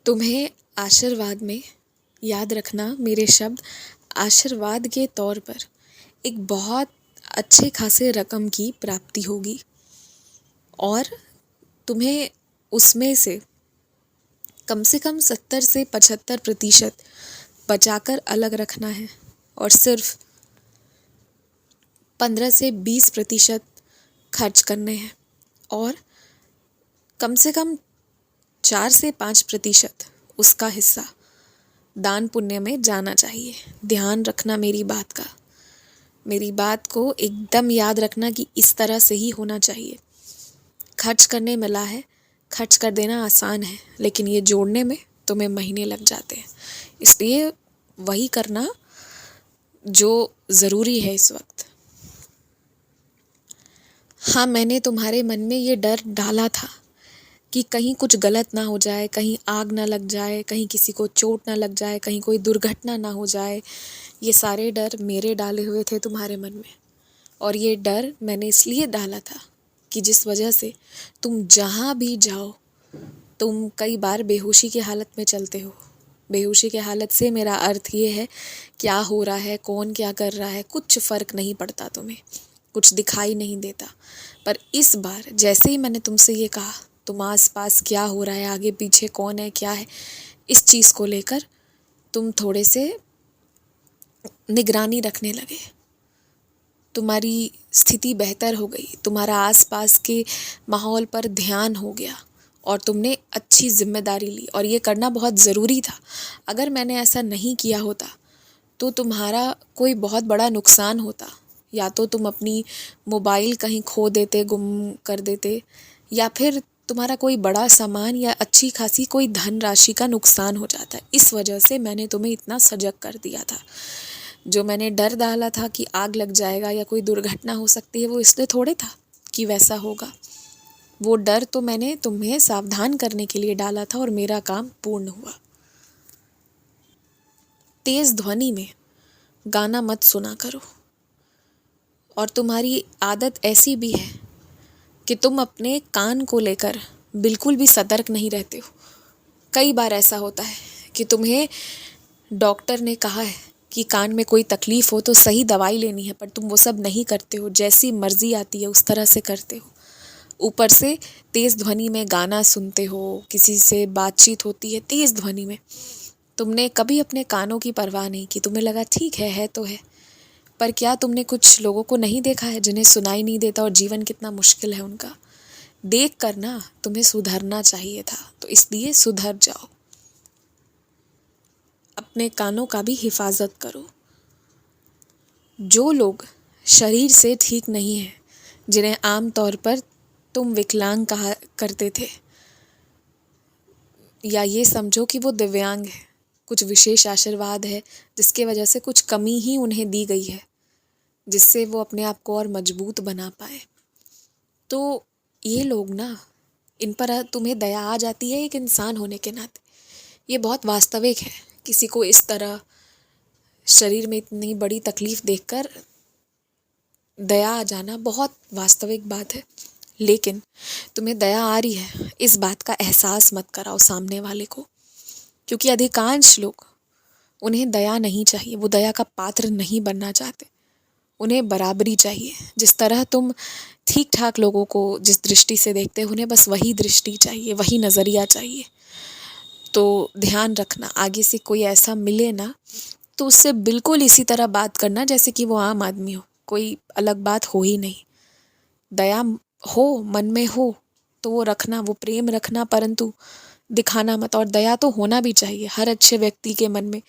तुम्हें आशीर्वाद में याद रखना, मेरे शब्द आशीर्वाद के तौर पर एक बहुत अच्छे खासे रकम की प्राप्ति होगी और तुम्हें उसमें से कम 70 से 75% बचाकर अलग रखना है और सिर्फ 15 से 20% खर्च करने हैं और कम से कम 4 से 5% उसका हिस्सा दान पुण्य में जाना चाहिए। ध्यान रखना मेरी बात का, मेरी बात को एकदम याद रखना कि इस तरह से ही होना चाहिए। खर्च करने मिला है, खर्च कर देना आसान है, लेकिन ये जोड़ने में तुम्हें महीने लग जाते हैं। इसलिए वही करना जो ज़रूरी है इस वक्त। हाँ, मैंने तुम्हारे मन में ये डर डाला था कि कहीं कुछ गलत ना हो जाए, कहीं आग ना लग जाए, कहीं किसी को चोट ना लग जाए, कहीं कोई दुर्घटना ना हो जाए। ये सारे डर मेरे डाले हुए थे तुम्हारे मन में और ये डर मैंने इसलिए डाला था कि जिस वजह से तुम जहाँ भी जाओ, तुम कई बार बेहोशी की हालत में चलते हो। बेहोशी की हालत से मेरा अर्थ ये है, क्या हो रहा है, कौन क्या कर रहा है, कुछ फ़र्क नहीं पड़ता तुम्हें, कुछ दिखाई नहीं देता। पर इस बार जैसे ही मैंने तुमसे ये कहा, तुम आस पास क्या हो रहा है, आगे पीछे कौन है, क्या है, इस चीज़ को लेकर तुम थोड़े से निगरानी रखने लगे। तुम्हारी स्थिति बेहतर हो गई, तुम्हारा आसपास के माहौल पर ध्यान हो गया और तुमने अच्छी जिम्मेदारी ली और ये करना बहुत ज़रूरी था। अगर मैंने ऐसा नहीं किया होता तो तुम्हारा कोई बहुत बड़ा नुकसान होता। या तो तुम अपनी मोबाइल कहीं खो देते, गुम कर देते, या फिर तुम्हारा कोई बड़ा सामान या अच्छी खासी कोई धनराशि का नुकसान हो जाता है। इस वजह से मैंने तुम्हें इतना सजग कर दिया था। जो मैंने डर डाला था कि आग लग जाएगा या कोई दुर्घटना हो सकती है, वो इसलिए थोड़े था कि वैसा होगा। वो डर तो मैंने तुम्हें सावधान करने के लिए डाला था और मेरा काम पूर्ण हुआ। तेज ध्वनि में गाना मत सुना करो और तुम्हारी आदत ऐसी भी है कि तुम अपने कान को लेकर बिल्कुल भी सतर्क नहीं रहते हो। कई बार ऐसा होता है कि तुम्हें डॉक्टर ने कहा है कि कान में कोई तकलीफ़ हो तो सही दवाई लेनी है, पर तुम वो सब नहीं करते हो, जैसी मर्जी आती है उस तरह से करते हो। ऊपर से तेज़ ध्वनि में गाना सुनते हो, किसी से बातचीत होती है तेज़ ध्वनि में। तुमने कभी अपने कानों की परवाह नहीं की, तुम्हें लगा ठीक है तो है। पर क्या तुमने कुछ लोगों को नहीं देखा है जिन्हें सुनाई नहीं देता और जीवन कितना मुश्किल है उनका? देख कर ना तुम्हें सुधरना चाहिए था, तो इसलिए सुधर जाओ। अपने कानों का भी हिफाजत करो। जो लोग शरीर से ठीक नहीं हैं, जिन्हें आम तौर पर तुम विकलांग कहा करते थे, या ये समझो कि वो दिव्यांग है, कुछ विशेष आशीर्वाद है जिसके वजह से कुछ कमी ही उन्हें दी गई है, जिससे वो अपने आप को और मजबूत बना पाए। तो ये लोग ना, इन पर तुम्हें दया आ जाती है एक इंसान होने के नाते। ये बहुत वास्तविक है, किसी को इस तरह शरीर में इतनी बड़ी तकलीफ़ देखकर दया आ जाना बहुत वास्तविक बात है। लेकिन तुम्हें दया आ रही है, इस बात का एहसास मत कराओ सामने वाले को, क्योंकि अधिकांश लोग, उन्हें दया नहीं चाहिए, वो दया का पात्र नहीं बनना चाहते। उन्हें बराबरी चाहिए। जिस तरह तुम ठीक ठाक लोगों को जिस दृष्टि से देखते हो, उन्हें बस वही दृष्टि चाहिए, वही नज़रिया चाहिए। तो ध्यान रखना, आगे से कोई ऐसा मिले ना तो उससे बिल्कुल इसी तरह बात करना जैसे कि वो आम आदमी हो, कोई अलग बात हो ही नहीं। दया हो, मन में हो तो वो रखना, वो प्रेम रखना, परंतु दिखाना मत। और दया तो होना भी चाहिए हर अच्छे व्यक्ति के मन में।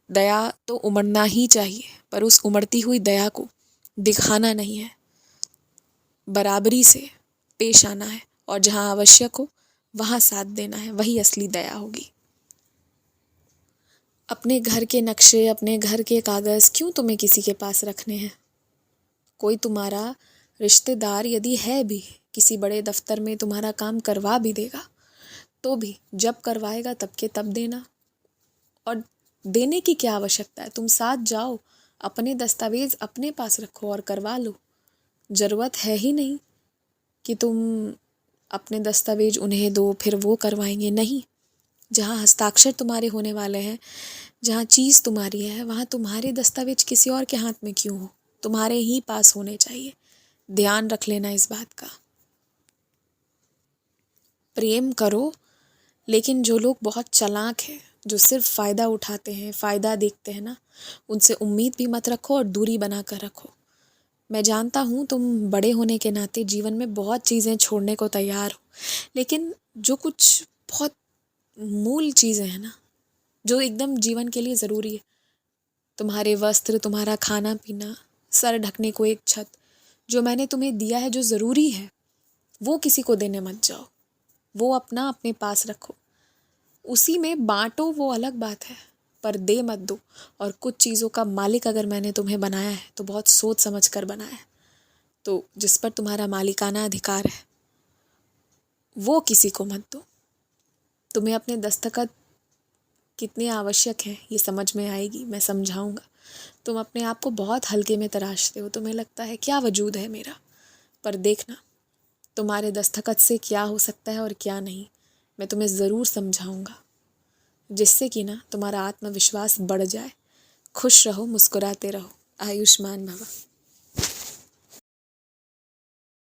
दया तो उमड़ना ही चाहिए, पर उस उमड़ती हुई दया को दिखाना नहीं है, बराबरी से पेश आना है और जहाँ आवश्यक हो वहाँ साथ देना है, वही असली दया होगी। अपने घर के नक्शे, अपने घर के कागज़ क्यों तुम्हें किसी के पास रखने हैं? कोई तुम्हारा रिश्तेदार यदि है भी, किसी बड़े दफ्तर में तुम्हारा काम करवा भी देगा, तो भी जब करवाएगा तब के तब देना। और देने की क्या आवश्यकता है, तुम साथ जाओ, अपने दस्तावेज अपने पास रखो और करवा लो। ज़रूरत है ही नहीं कि तुम अपने दस्तावेज उन्हें दो फिर वो करवाएंगे, नहीं। जहाँ हस्ताक्षर तुम्हारे होने वाले हैं, जहाँ चीज़ तुम्हारी है, वहाँ तुम्हारे दस्तावेज किसी और के हाथ में क्यों हो? तुम्हारे ही पास होने चाहिए। ध्यान रख लेना इस बात का। प्रेम करो, लेकिन जो लोग बहुत चालाक हैं, जो सिर्फ फ़ायदा उठाते हैं, फ़ायदा देखते हैं ना, उनसे उम्मीद भी मत रखो और दूरी बना कर रखो। मैं जानता हूँ तुम बड़े होने के नाते जीवन में बहुत चीज़ें छोड़ने को तैयार हो, लेकिन जो कुछ बहुत मूल चीज़ें हैं ना, जो एकदम जीवन के लिए ज़रूरी है, तुम्हारे वस्त्र, तुम्हारा खाना पीना, सर ढकने को एक छत, जो मैंने तुम्हें दिया है, जो ज़रूरी है, वो किसी को देने मत जाओ। वो अपना अपने पास रखो। उसी में बांटो, वो अलग बात है, पर दे मत दो। और कुछ चीज़ों का मालिक अगर मैंने तुम्हें बनाया है तो बहुत सोच समझ कर बनाया है। तो जिस पर तुम्हारा मालिकाना अधिकार है वो किसी को मत दो। तुम्हें अपने दस्तखत कितने आवश्यक हैं ये समझ में आएगी, मैं समझाऊंगा। तुम अपने आप को बहुत हल्के में तराशते हो, तुम्हें लगता है क्या वजूद है मेरा, पर देखना तुम्हारे दस्तखत से क्या हो सकता है और क्या नहीं, मैं तुम्हें ज़रूर समझाऊंगा, जिससे कि ना तुम्हारा आत्मविश्वास बढ़ जाए। खुश रहो, मुस्कुराते रहो। आयुष्मान भव।